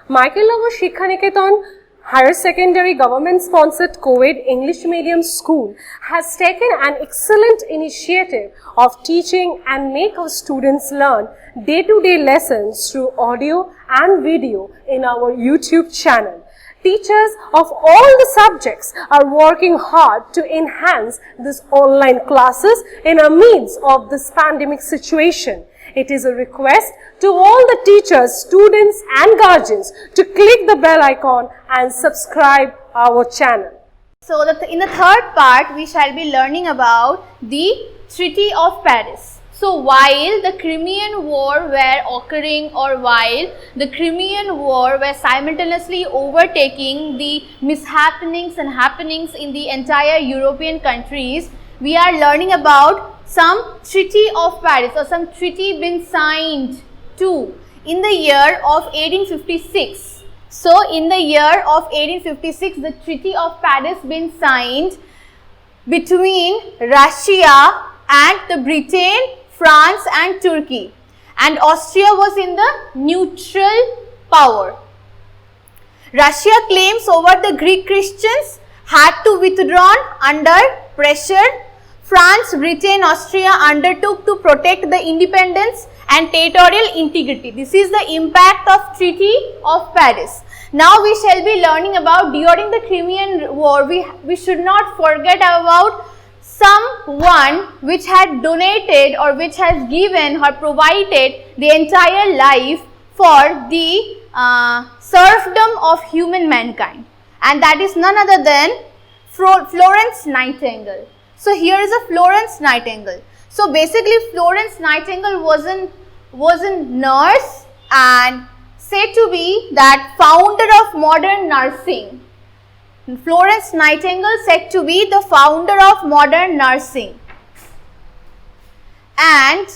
Michael Shikha Niketan Higher Secondary Government-sponsored co-ed English medium school has taken an excellent initiative of teaching and make our students learn day-to-day lessons through audio and video in our YouTube channel. Teachers of all the subjects are working hard to enhance these online classes in the midst of this pandemic situation. It is a request to all the teachers, students and guardians to click the bell icon and subscribe our channel. So in the third part, we shall be learning about the Treaty of Paris. So while the Crimean War were occurring, or while the Crimean War were simultaneously overtaking the mishappenings and happenings in the entire European countries, we are learning about some Treaty of Paris, or some treaty been signed to in the year of 1856. So in the year of 1856, the Treaty of Paris been signed between Russia and the Britain, France and Turkey, and Austria was in the neutral power. Russia claims over the Greek Christians had to withdraw under pressure. France, Britain, Austria undertook to protect the independence and territorial integrity. This is the impact of Treaty of Paris. Now we shall be learning about during the Crimean War, we should not forget about someone which had donated or which has given or provided the entire life for the serfdom of human mankind, and that is none other than Florence Nightingale. So here is a Florence Nightingale. So basically Florence Nightingale was a nurse and said to be that founder of modern nursing. Florence Nightingale said to be the founder of modern nursing. And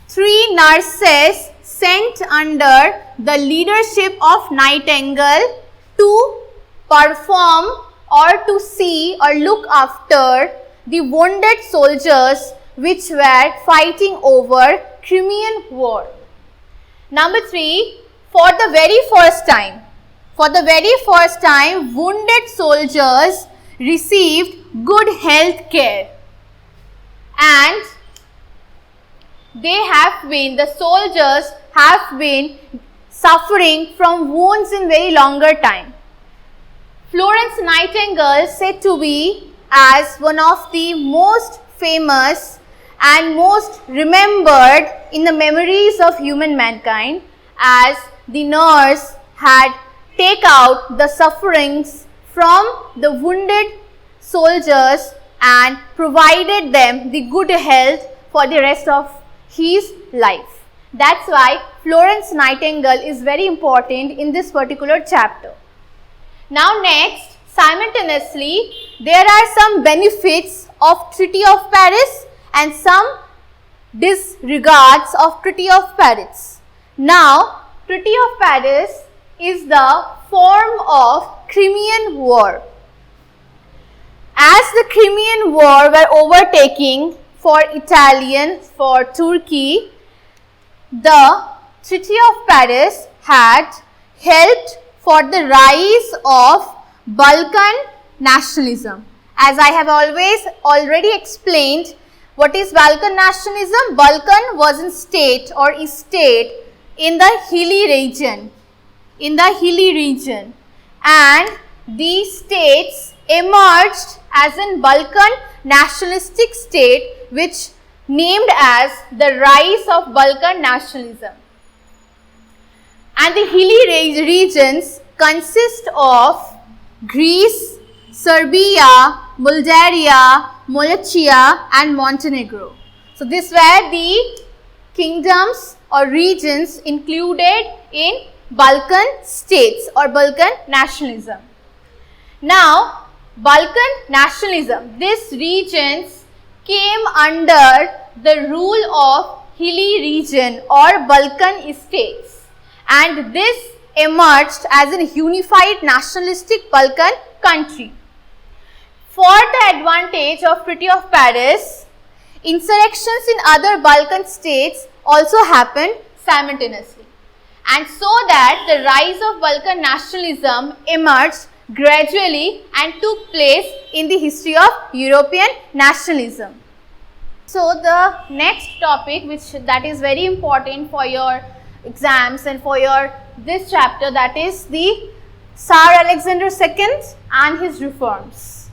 3 nurses sent under the leadership of Nightingale to perform or to see or look after the wounded soldiers which were fighting over Crimean War. Number 3, for the very first time, wounded soldiers received good health care, and the soldiers have been suffering from wounds in very longer time. Florence Nightingale said to be as one of the most famous and most remembered in the memories of human mankind, as the nurse had take out the sufferings from the wounded soldiers and provided them the good health for the rest of his life. That's why Florence Nightingale is very important in this particular chapter. Now next, simultaneously, there are some benefits of Treaty of Paris and some disregards of Treaty of Paris. Now, Treaty of Paris is the form of Crimean War. As the Crimean War were overtaking for Italians, for Turkey, the Treaty of Paris had helped for the rise of Balkan nationalism. As I have already explained, what is Balkan nationalism? Balkan was a state or a state in the hilly region. And these states emerged as a Balkan nationalistic state, which named as the rise of Balkan nationalism. And the hilly regions consist of Greece, Serbia, Bulgaria, Wallachia and Montenegro. So these were the kingdoms or regions included in Balkan states or Balkan nationalism. Now, Balkan nationalism, these regions came under the rule of hilly region or Balkan states, and this emerged as a unified nationalistic Balkan country. For the advantage of Treaty of Paris, insurrections in other Balkan states also happened simultaneously. and so that the rise of Balkan nationalism emerged gradually and took place in the history of European nationalism. So the next topic, that is very important for your exams and for your this chapter, that is the Tsar Alexander II and his reforms.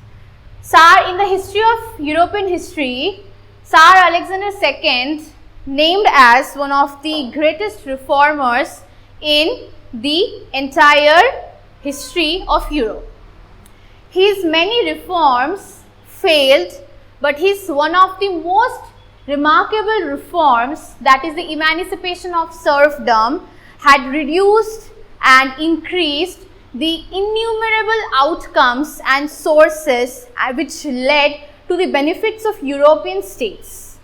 In the history of European history, Tsar Alexander II, named as one of the greatest reformers in the entire history of Europe. His many reforms failed, but his one of the most remarkable reforms, that is the emancipation of serfdom, had reduced and increased the innumerable outcomes and sources which led to the benefits of European states.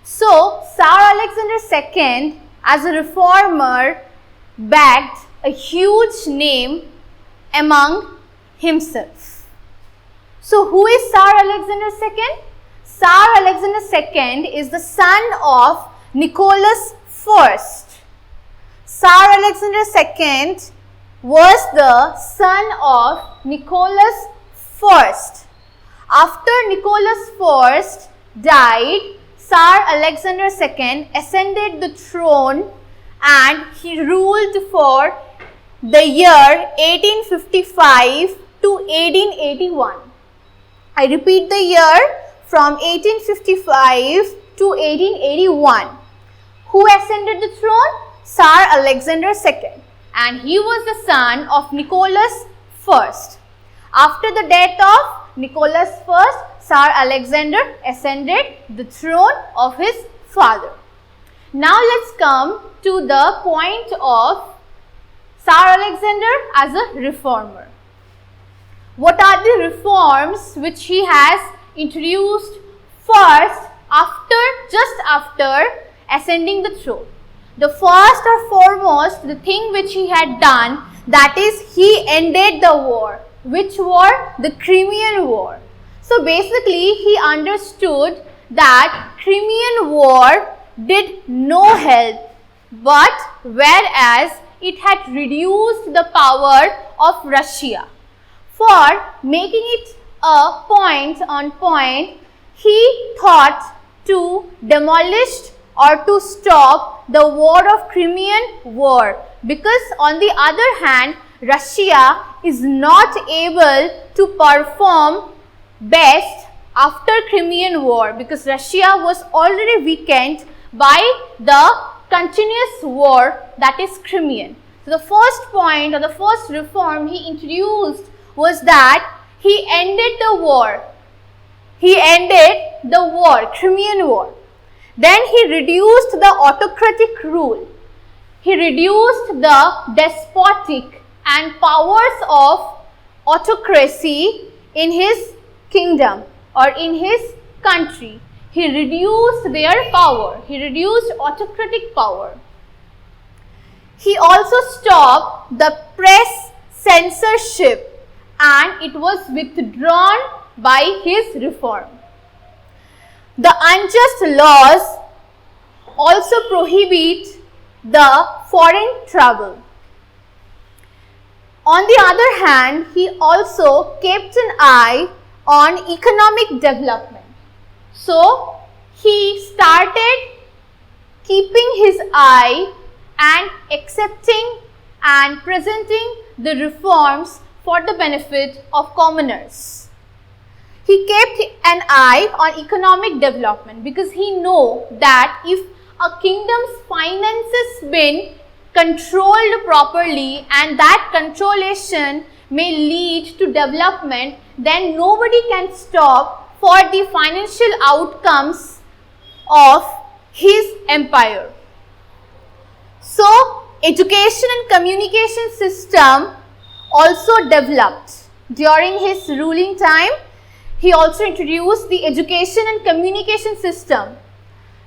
So, Tsar Alexander II, as a reformer, bagged a huge name among himself. So, who is Tsar Alexander II? Tsar Alexander II is the son of Nicholas I. Tsar Alexander II was the son of Nicholas I. After Nicholas I died, Tsar Alexander II ascended the throne and he ruled for the year 1855 to 1881. I repeat the year from 1855 to 1881. Who ascended the throne? Tsar Alexander II, and he was the son of Nicholas I. After the death of Nicholas I, Tsar Alexander ascended the throne of his father. Now let's come to the point of Tsar Alexander as a reformer. What are the reforms which he has introduced first just after ascending the throne? The first or foremost, the thing which he had done, that is he ended the war. Which war? The Crimean War. So basically he understood that Crimean War did no help, but whereas it had reduced the power of Russia. For making it a point on point, he thought to demolish or to stop the war of Crimean War, because on the other hand, Russia is not able to perform best after Crimean War, because Russia was already weakened by the continuous war, that is Crimean. So the first point or the first reform he introduced was that he ended the war. He ended the war, Crimean War. Then he reduced the autocratic rule. He reduced the despotic and powers of autocracy in his kingdom or in his country. He reduced their power. He reduced autocratic power. He also stopped the press censorship and it was withdrawn by his reform. The unjust laws also prohibit the foreign travel. On the other hand, he also kept an eye on economic development. So, he started keeping his eye and accepting and presenting the reforms for the benefit of commoners. He kept an eye on economic development because he knew that if a kingdom's finances been controlled properly and that controlation may lead to development, then nobody can stop for the financial outcomes of his empire. So, education and communication system also developed. During his ruling time, he also introduced the education and communication system.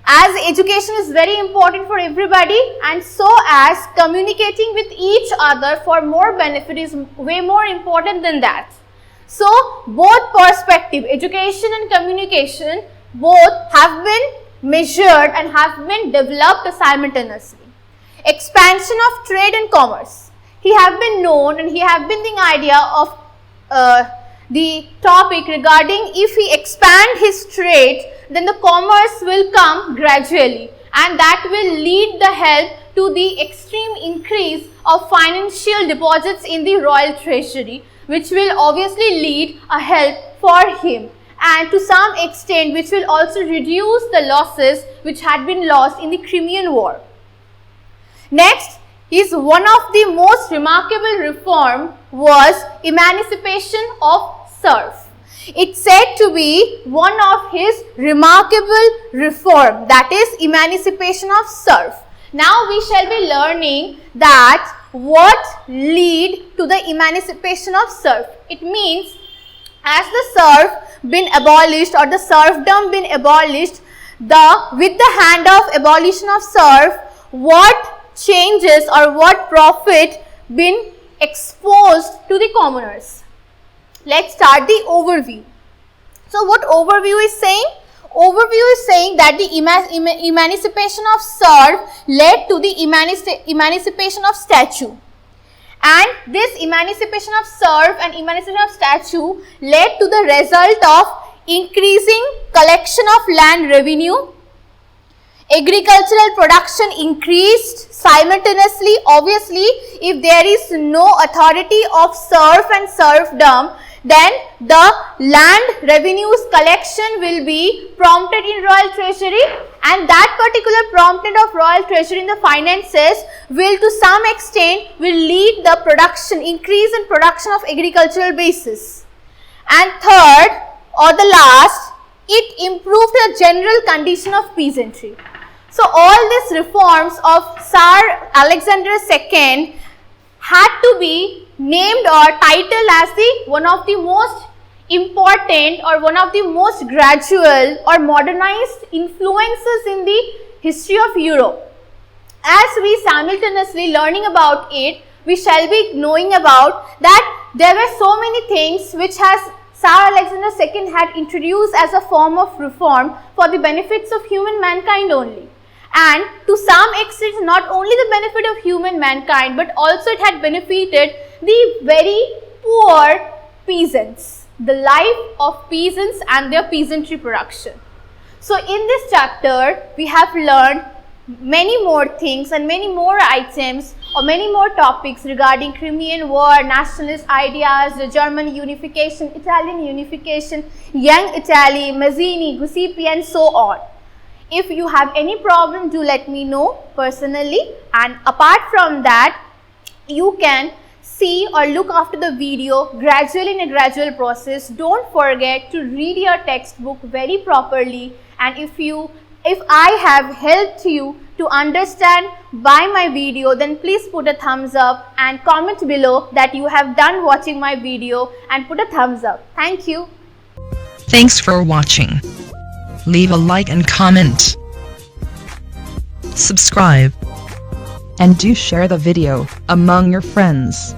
As education is very important for everybody, and so as communicating with each other for more benefit is way more important than that. So, both perspective, education and communication, both have been measured and have been developed simultaneously. expansion of trade and commerce. He have been known and he have been the idea of the topic regarding if he expand his trade, then the commerce will come gradually, and that will lead the help to the extreme increase of financial deposits in the royal treasury, which will obviously lead a help for him, and to some extent which will also reduce the losses which had been lost in the Crimean War. Next is one of the most remarkable reform was emancipation of serf. It's said to be one of his remarkable reform, that is emancipation of serf. Now we shall be learning that what lead to the emancipation of serf. It means as the serf been abolished or the serfdom been abolished, with the hand of abolition of serf, what changes or what profit been exposed to the commoners. Let's start the overview. So what overview is saying? Overview is saying that the emancipation of serf led to the emancipation of statute. And this emancipation of serf and emancipation of statute led to the result of increasing collection of land revenue. Agricultural production increased simultaneously. Obviously, if there is no authority of serf and serfdom, then the land revenues collection will be prompted in royal treasury, and that particular prompted of royal treasury in the finances will to some extent will lead the production, increase in production of agricultural basis. And third or the last, it improved the general condition of peasantry. So all these reforms of Tsar Alexander II had to be named or titled as the one of the most important or one of the most gradual or modernized influences in the history of Europe. As we simultaneously learning about it, we shall be knowing about that there were so many things which Tsar Alexander II had introduced as a form of reform for the benefits of human mankind only. And to some extent, not only the benefit of human mankind, but also it had benefited the very poor peasants, the life of peasants and their peasantry production. So in this chapter, we have learned many more things and many more items or many more topics regarding Crimean War, nationalist ideas, the German unification, Italian unification, young Italy, Mazzini, Giuseppe, and so on. If you have any problem, do let me know personally, and apart from that, you can see or look after the video gradually in a gradual process. Don't forget to read your textbook very properly, and if I have helped you to understand by my video, then please put a thumbs up and comment below that you have done watching my video and put a thumbs up. Thank you. Thanks for watching. Leave a like and comment. Subscribe. And do share the video among your friends.